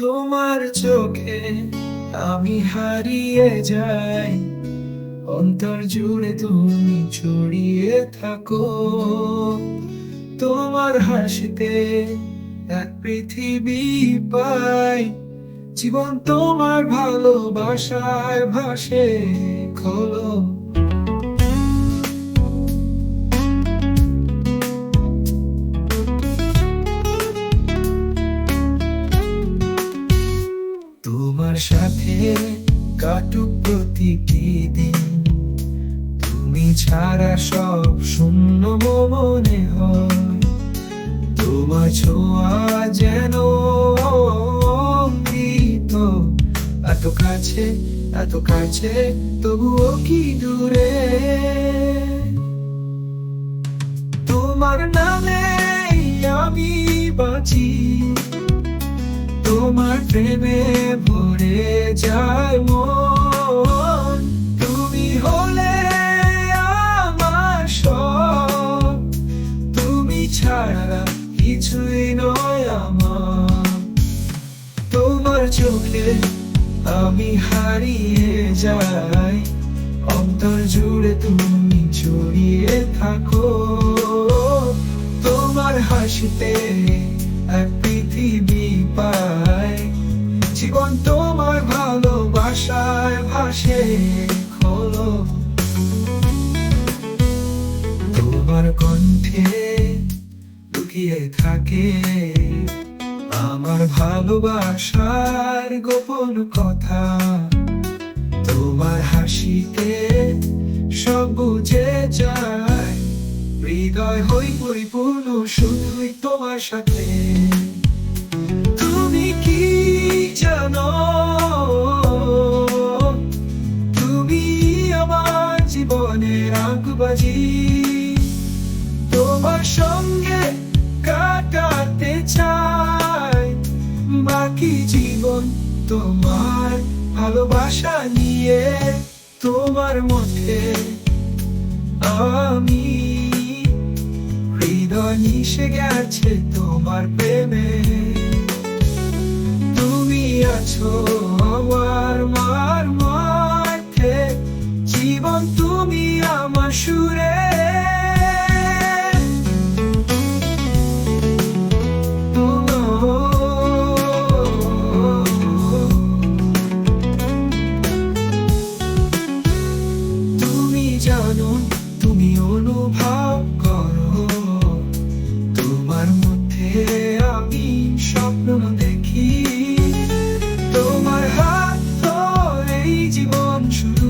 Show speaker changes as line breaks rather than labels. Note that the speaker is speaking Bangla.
তোমার চোখে আমি হারিয়ে যাই, অন্তর জুড়ে তুমি ছড়িয়ে থাকো। তোমার হাসিতে এক পৃথিবী পাই, জীবন তোমার ভালোবাসায় ভাসে খোলো। তোমার সাথে কাটুক প্রতিটি দিন, তুমি ছাড়া সব শূন্য মনে হয়। তোমার ছোঁয়া যেন অমৃত, এত কাছে এত কাছে তবুও কি দূরে। তোমার নামে আমি বাঁচি, তোমার প্রেমে ভরে যায় মন। তুমি হলে আমার সব, তুমি ছাড়া কিছুই নয় আমার। তোমার চোখে আমি হারিয়ে যাই, অন্তর জুড়ে তুমি ছড়িয়ে থাকো। তোমার হাসিতে এক পৃথিবী পাই, জীবন তোমার ভালোবাসায় ভাসে খোলো। তোমার কণ্ঠে লুকিয়ে থাকে আমার ভালোবাসার গোপন কথা। তোমার হাসিতে সব বুঝে যায়, হৃদয় হই পরিপূর্ণ শুধুই তোমার সাথে। তুমি কি জানো, তুমি আমার জীবনের আগুবাজি। তোমার সঙ্গে কাটাতে চাই বাকি জীবন তোমার ভালোবাসা নিয়ে। তোমার মধ্যে আমি, হৃদয় মিশে গেছে তোমার প্রেমে। তুমি আছো আমার মধ্যে, জীবন তুমি আমার সুরে। তুমি জানো, তুমি অনুভব করো, তোমার মধ্যে আমি স্বপ্ন দেখি। তোমার হাত ধরেই জীবন শুরু